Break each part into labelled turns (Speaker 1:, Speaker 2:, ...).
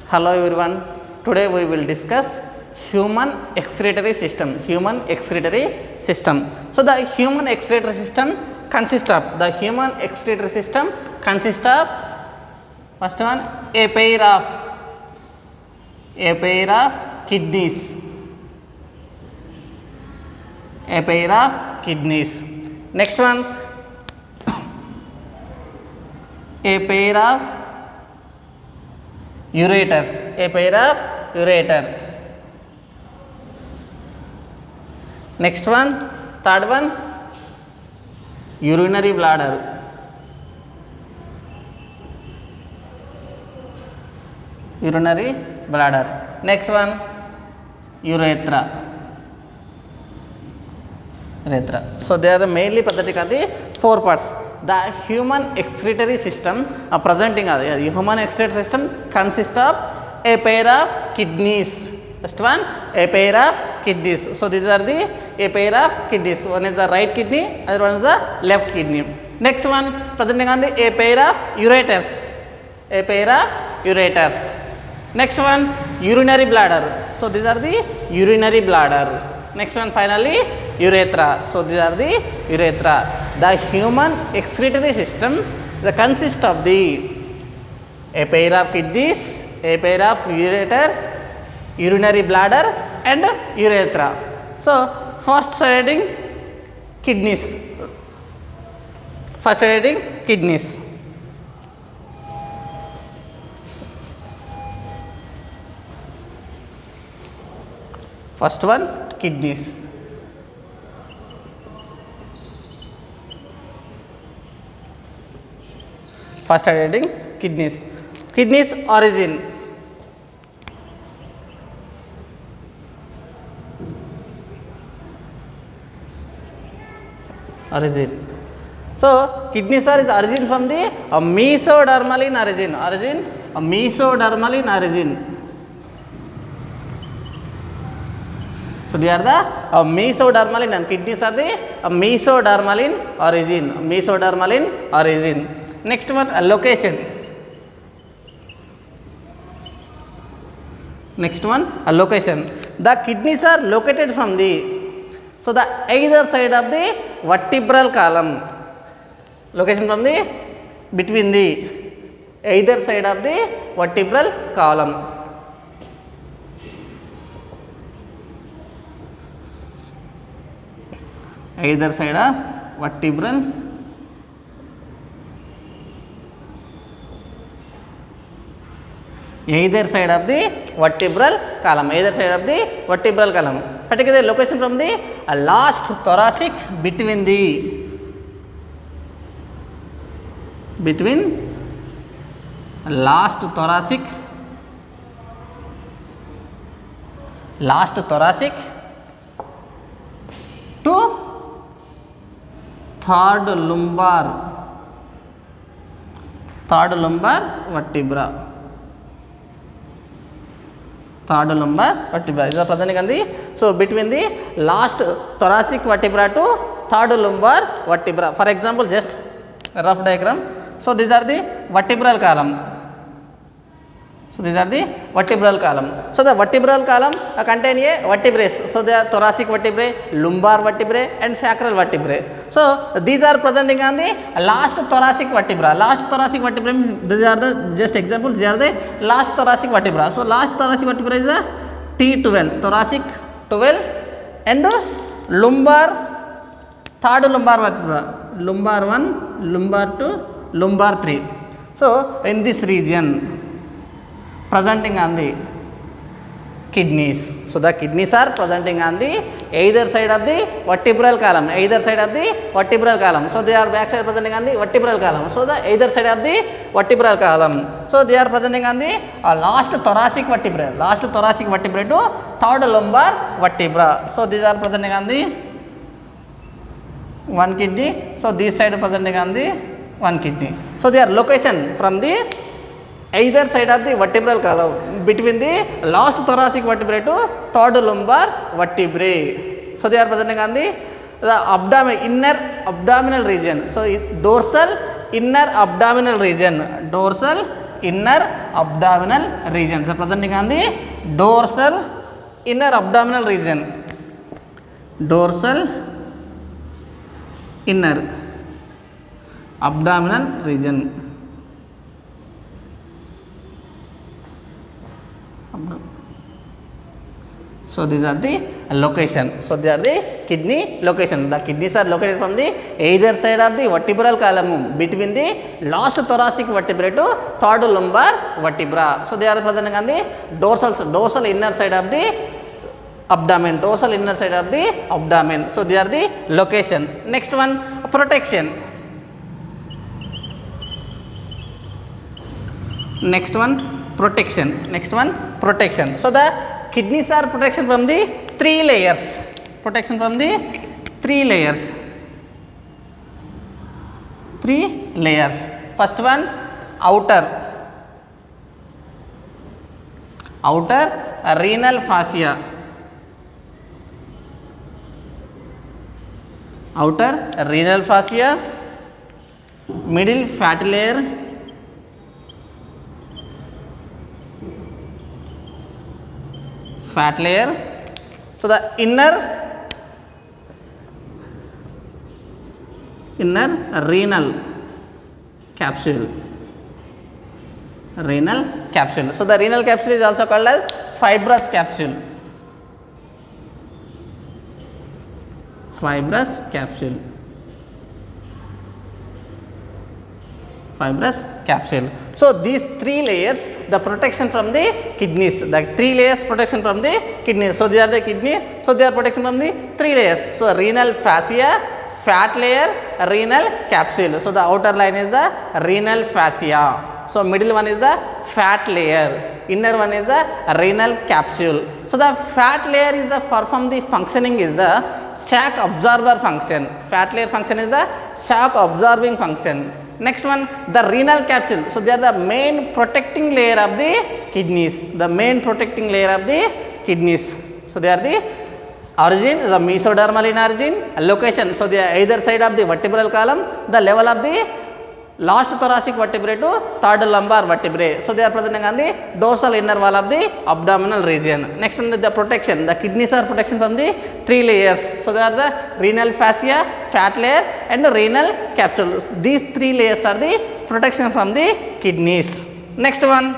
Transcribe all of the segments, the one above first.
Speaker 1: Hello everyone. Today we will discuss human excretory system. Human excretory system. So the human excretory system consists of first one a pair of kidneys. A pair of kidneys. Next one a pair of ureters. A pair of ureter. Next one, third one, urinary bladder. Urinary bladder. Next one, urethra. Urethra. So they are mainly pathetic of the four parts. The human excretory system presenting human excretory system consists of a pair of kidneys. First one, a pair of kidneys. So these are the a pair of kidneys. One is the right kidney, other one is the left kidney. Next one presenting on the a pair of ureters. A pair of ureters. Next one, urinary bladder. So these are the urinary bladder. Next one finally urethra. So these are the urethra. The human excretory system consists of the a pair of kidneys, a pair of ureter, urinary bladder and urethra. So first heading kidneys. First heading kidneys. First one kidneys. First heading kidneys. Kidneys origin. Origin. So kidneys are is origin from the mesodermal in origin. Mesodermal in origin. So they are the mesodermal in kidneys are the mesodermal in origin. Mesodermal in origin. Next one location. Next one location. The kidneys are located from the either side of the vertebral column. Location from the between the either side of the vertebral column. Either side of vertebral either side of the vertebral column. Either side of the vertebral column. Particularly location from the last thoracic between last thoracic to third lumbar vertebra. Third lumbar vertebra is presenting on the between the last thoracic vertebra to third lumbar vertebra. For example, just a rough diagram. So these are the vertebral column. So these are the vertebral column. So the vertebral column contain a vertebrae. So they are thoracic vertebrae, lumbar vertebrae and sacral vertebrae. So these are presenting on the last thoracic vertebra. Last thoracic vertebra, these are the just examples. These are the last thoracic vertebra. So last thoracic vertebra is a T12, thoracic 12 and lumbar, third lumbar vertebra, lumbar 1, lumbar 2, lumbar 3. So in this region presenting on the kidneys. So the kidneys are presenting on the either side of the vertebral column. Either side of the vertebral column. So they are back side presenting on the vertebral column. So the either side of the vertebral column. So they are presenting on the last thoracic vertebra. Last thoracic vertebra to third lumbar vertebra. So these are presenting on the one kidney. So this side presenting on the one kidney. So their location from the either side of the vertebral column between the last thoracic vertebrae to third lumbar vertebrae. So they are presenting on the abdomen, inner abdominal region. So dorsal inner abdominal region, dorsal inner abdominal region. So presenting on the dorsal inner abdominal region. Dorsal inner abdominal region. So these are the location. So they are the kidney location. The kidneys are located from the either side of the vertebral column between the last thoracic vertebrae to third lumbar vertebra. So they are present on the dorsal inner side of the abdomen. Dorsal inner side of the abdomen. So they are the location. Next one, protection. Next one, protection. Next one, protection. So the kidneys are protection from the three layers. Protection from the three layers. Three layers. First one, outer renal fascia. Outer renal fascia, middle fatty layer, fat layer. So the inner renal capsule. Renal capsule. So the renal capsule is also called as fibrous capsule. Fibrous capsule. Fibrous capsule. So these three layers, the protection from the kidneys. The three layers protection from the kidneys. So they are the kidney. So they are protection from the three layers. So renal fascia, fat layer, renal capsule. So the outer line is the renal fascia. So middle one is the fat layer. Inner one is the renal capsule. So the fat layer is the perform the functioning is the shock absorber function. Fat layer function is the shock absorbing function. Next one, the renal capsule. So they are the main protecting layer of the kidneys. The main protecting layer of the kidneys. So they are the origin is a mesodermal in origin. Location. So they are either side of the vertebral column. The level of the last thoracic vertebrae to third lumbar vertebrae. So they are present on the dorsal inner wall of the abdominal region. Next one is the protection. The kidneys are protection from the three layers. So they are the renal fascia, fat layer and renal capsule. These three layers are the protection from the kidneys. Next one.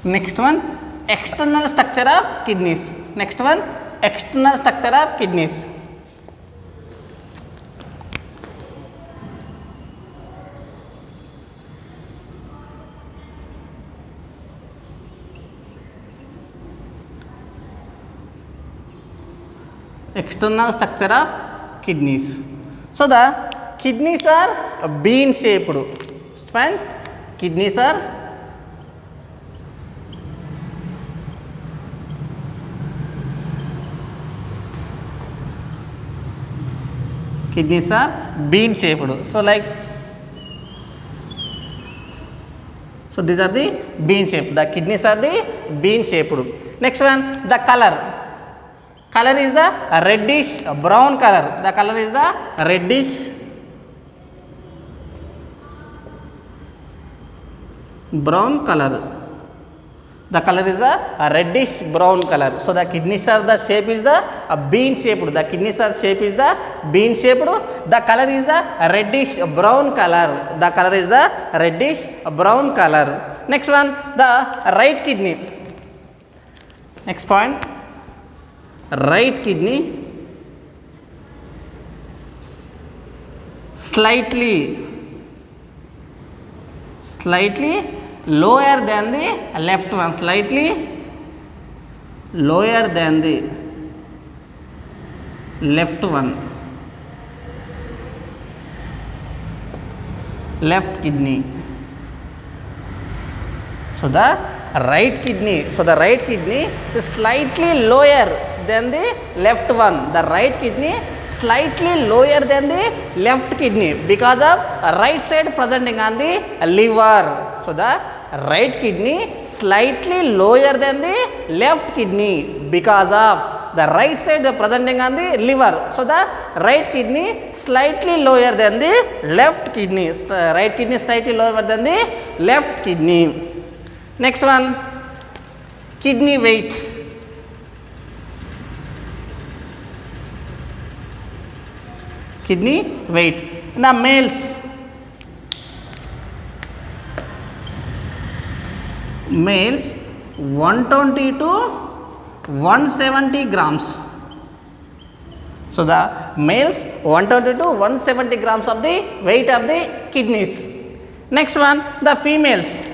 Speaker 1: Next one, external structure of kidneys. Next one, external structure of kidneys. External structure of kidneys. So the kidneys are bean shaped. Fine. Kidneys are bean shaped. So like, so these are the bean shaped. The kidneys are the bean shaped. Next one, the color. Color is the reddish brown color. The color is the reddish brown color. The color is the reddish brown color. So the kidneys are the shape is the bean shaped. The kidneys are shape is the bean shaped. The color is the reddish brown color. The color is the reddish brown color. Next one, the right kidney. Next point, right kidney slightly lower than the left one, slightly lower than the left one, left kidney. So the right kidney, is slightly lower than the left one. The right kidney slightly lower than the left kidney because of right side presenting on the liver. So the right kidney slightly lower than the left kidney because of the right side presenting on the liver. So the right kidney slightly lower than the left kidney. Right kidney slightly lower than the left kidney. Next one, kidney weight. Kidney weight. In the males, males 120 to 170 grams. So the males 120 to 170 grams of the weight of the kidneys. Next one, the females.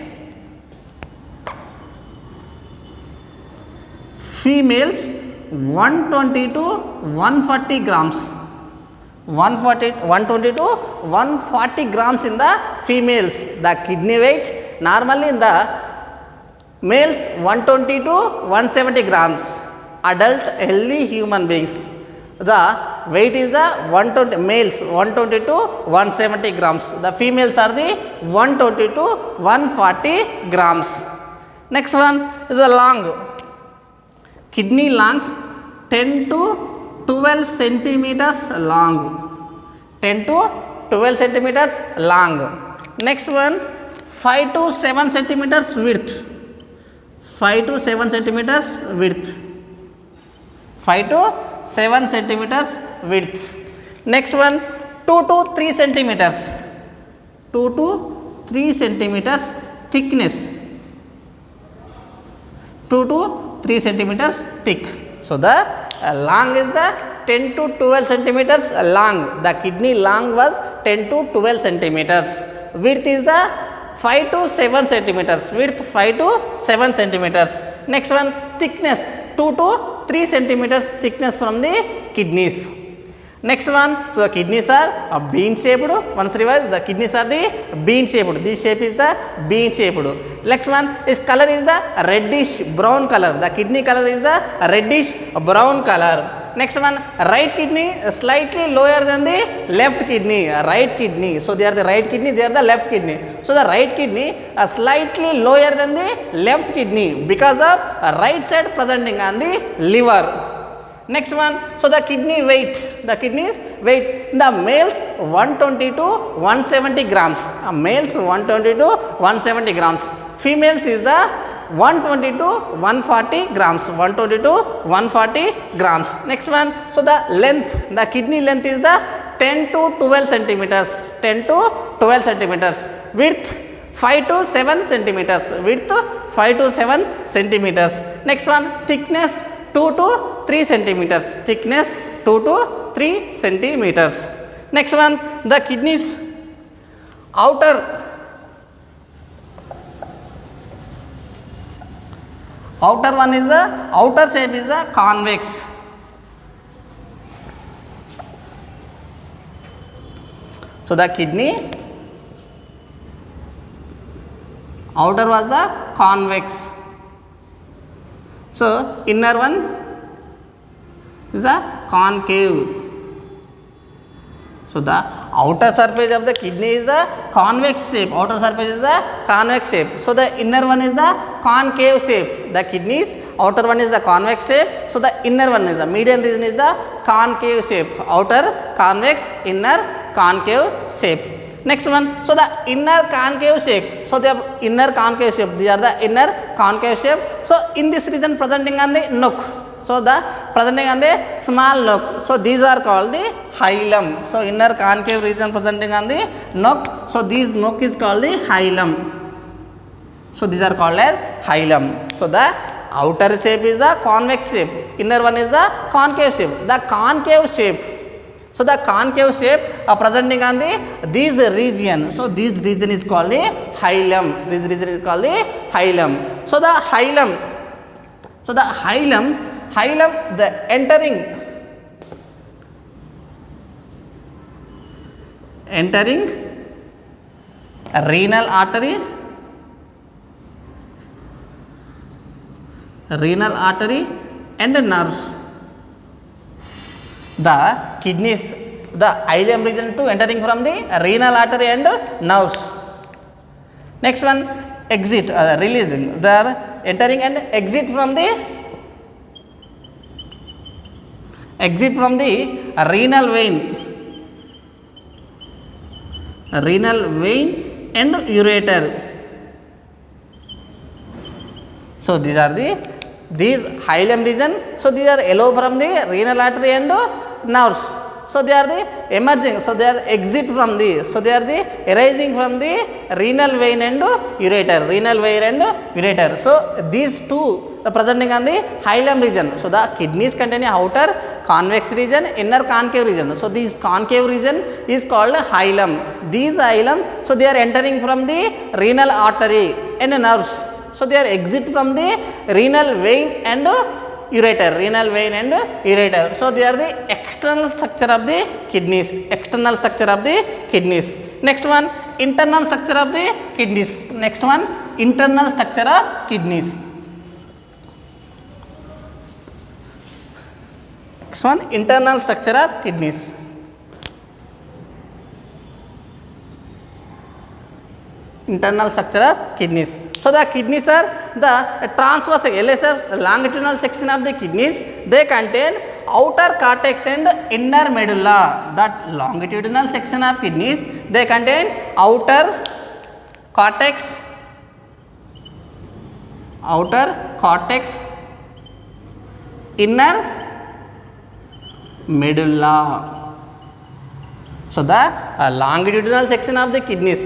Speaker 1: Females 120 to 140 grams. 120 to 140 grams in the females. The kidney weight normally in the males 120 to 170 grams. Adult healthy human beings, the weight is the 120, males 120 to 170 grams. The females are the 120 to 140 grams. Next one is a lung. Kidney lungs 10 to 12 centimeters long. 10 to 12 centimeters long. Next one, 5 to 7 centimeters width. 5 to 7 centimeters width. 5 to 7 centimeters width. Next one, 2 to 3 centimeters. 2 to 3 centimeters thickness. 2 to 3 centimeters thick. So the lung is the 10 to 12 centimeters long. The kidney long was 10 to 12 centimeters. Width is the 5 to 7 centimeters. Width 5 to 7 centimeters. Next one, thickness 2 to 3 centimeters thickness from the kidneys. Next one, so the kidneys are bean shaped. Once revised, the kidneys are the bean shaped. This shape is the bean shaped. Next one, is color is the reddish brown color. The kidney color is the reddish brown color. Next one, right kidney slightly lower than the left kidney. Right kidney, so they are the right kidney, they are the left kidney. So the right kidney slightly lower than the left kidney because of right side presenting on the liver. Next one, so the kidney weight, the kidneys weight, the males 120 to 170 grams. Males 120 to 170 grams. Females is the 120 to 140 grams. 120 to 140 grams. Next one, so the length, the kidney length is the 10 to 12 centimeters. 10 to 12 centimeters. Width 5 to 7 centimeters. Width 5 to 7 centimeters. Next one, thickness 2 to 3 centimeters. Thickness 2 to 3 centimeters. Next one, the kidneys outer one is the outer shape is the convex. So the kidney outer was the convex. So inner one is a concave. So the outer surface of the kidney is the convex shape. Outer surface is the convex shape. So the inner one is the concave shape. The kidneys outer one is the convex shape. So the inner one is the median region is the concave shape. Outer convex, inner concave shape. Next one, so the inner concave shape. So the inner concave shape. These are the inner concave shape. So in this region presenting on the nook. So the presenting on the small nook. So these are called the hilum. So inner concave region presenting on the nook. So this nook is called the hilum. So these are called as hilum. So the outer shape is the convex shape. Inner one is the concave shape. The concave shape. So the concave shape presenting on the this region. So this region is called the hilum. This region is called the hilum. So the hilum. So the hilum, the entering renal artery and nerves. The kidneys, the ileum region to entering from the renal artery and nerves. Next one, exit, releasing, they are entering and exit from the renal vein and ureter. So these are these hilum region. So these are yellow from the renal artery and nerves. So they are the emerging. So they are exit from the. So they are the arising from the renal vein and ureter. So these two are presenting on the hilum region. So the kidneys contain outer convex region, inner concave region. So this concave region is called hilum. These hilum, so they are entering from the renal artery and nerves. So they are exit from the renal vein and ureter. So they are the external structure of the kidneys. Next one, internal structure of the kidneys. Internal structure of kidneys. Internal structure of kidneys. So the kidneys are the transverse LSF longitudinal section of the kidneys. They contain outer cortex and inner medulla. That longitudinal section of kidneys, they contain outer cortex, inner medulla. So the longitudinal section of the kidneys.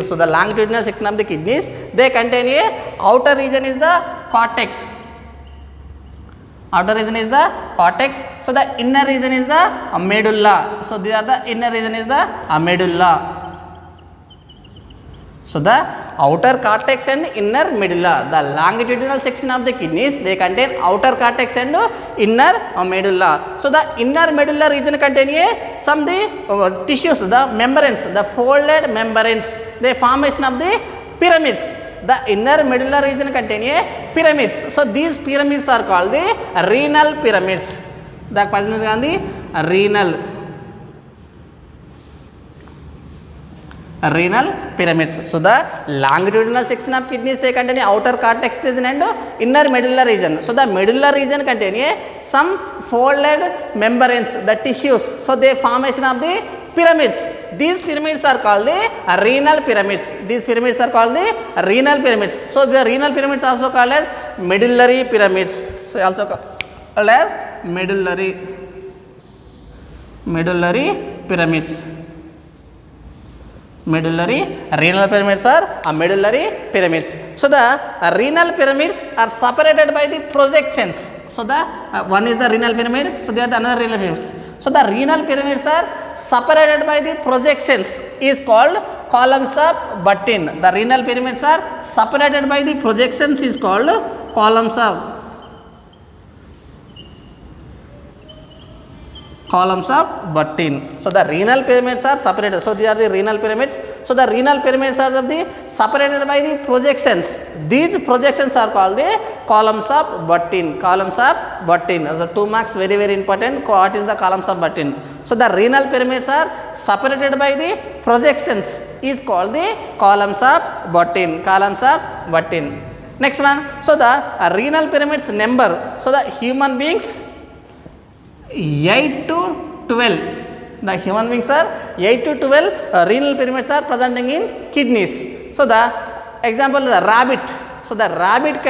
Speaker 1: They contain a outer region is the cortex. So the inner region is the medulla. So these are the inner region is the medulla. So the outer cortex and inner medulla. The longitudinal section of the kidneys, they contain outer cortex and inner medulla. So the inner medulla region contain some the tissues, the membranes, the folded membranes, the formation of the pyramids. The inner medulla region contain pyramids. So these pyramids are called the renal pyramids. The question is on the renal pyramids. So the longitudinal section of kidneys, they contain outer cortex region and inner medulla region. So the medulla region contain some folded membranes, the tissues. So they formation of the pyramids. These pyramids are called the renal pyramids. So the renal pyramids also called as medullary pyramids. So also called as medullary pyramids. Renal pyramids are medullary pyramids. So the renal pyramids are separated by the projections. So the one is the renal pyramid. So there are another renal pyramids. So the renal pyramids are separated by the projections is called columns of Buttin. The renal pyramids are separated by the projections is called columns of Buttin. So the renal pyramids are separated. So these are the renal pyramids. So the renal pyramids are separated by the projections. These projections are called the columns of Buttin. So 2 marks, very very important. What is the columns of Buttin? So the renal pyramids are separated by the projections is called the columns of Buttin. Next one. So the renal pyramids number. So the human beings 8 to 12. The human beings are 8 to 12 renal pyramids are presenting in kidneys. So the example the rabbit. So the rabbit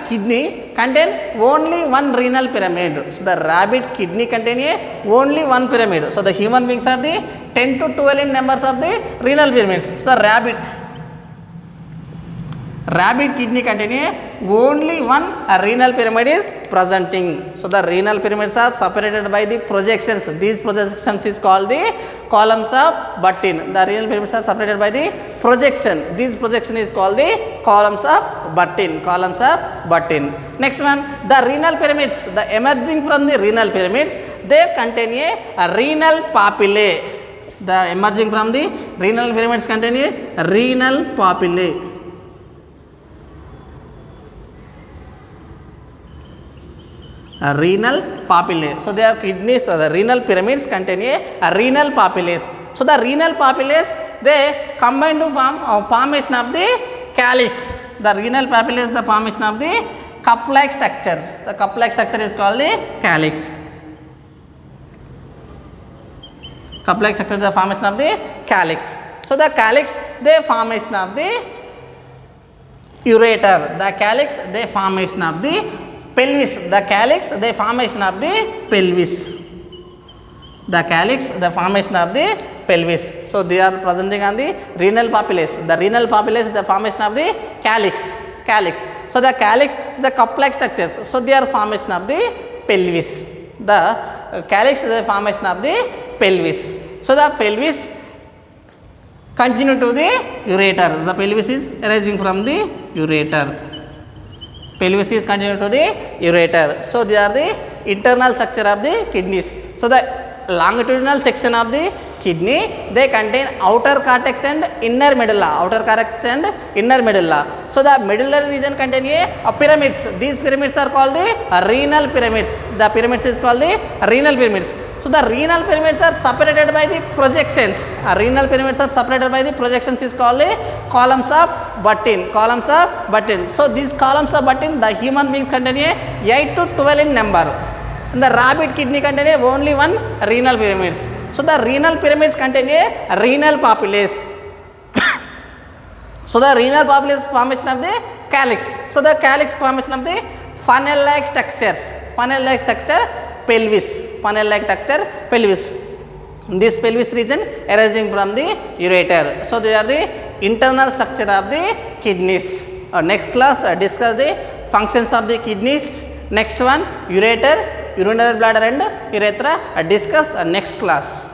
Speaker 1: kidney contain only one renal pyramid. So the rabbit kidney contain only one pyramid. So the human beings are the 10 to 12 in numbers of the renal pyramids. So the rabbit kidney contain only one renal pyramid is presenting. So the renal pyramids are separated by the projections. These projections is called the columns of Buttin. The renal pyramids are separated by the projection. This projection is called the columns of Buttin. Next one, the renal pyramids, the emerging from the renal pyramids, they contain a renal papillae. The emerging from the renal pyramids contain a renal papillae. So their kidneys, the renal pyramids contain a renal papillae. So the renal papillae, they combine to form formation of the calyx. The renal papilla is the formation of the cup-like structures. The cup-like structure is called the calyx. Cup-like structure is the formation of the calyx. So the calyx, the formation of the ureter. The calyx, the formation of the pelvis. The calyx, the formation of the pelvis. The calyx, the formation of the pelvis. So they are presenting on the renal papillae. The renal papillae is the formation of the calyx. So the calyx is the cup-like structures. So they are formation of the pelvis. The calyx is the formation of the pelvis. So the pelvis continue to the ureter. The pelvis is arising from the ureter. Pelvis is continue to the ureter. So they are the internal structure of the kidneys. So the longitudinal section of the kidney, they contain outer cortex and inner medulla. Outer cortex and inner medulla. So the medullary region contain a pyramids. These pyramids are called the renal pyramids. The pyramids is called the renal pyramids. So the renal pyramids are separated by the projections. Renal pyramids are separated by the projections is called the columns of Buttin. Columns of Buttin. So these columns of Buttin, the human beings contain 8 to 12 in number. And the rabbit kidney contain only one renal pyramids. So the renal pyramids contain a renal papillae. So the renal papillae is formation of the calyx. So the calyx formation of the funnel-like structures. Funnel-like structure, pelvis. Funnel-like structure, pelvis. This pelvis region arising from the ureter. So they are the internal structure of the kidneys. Next class discuss the functions of the kidneys. Next one ureter, urinary bladder and urethra. Discuss next class.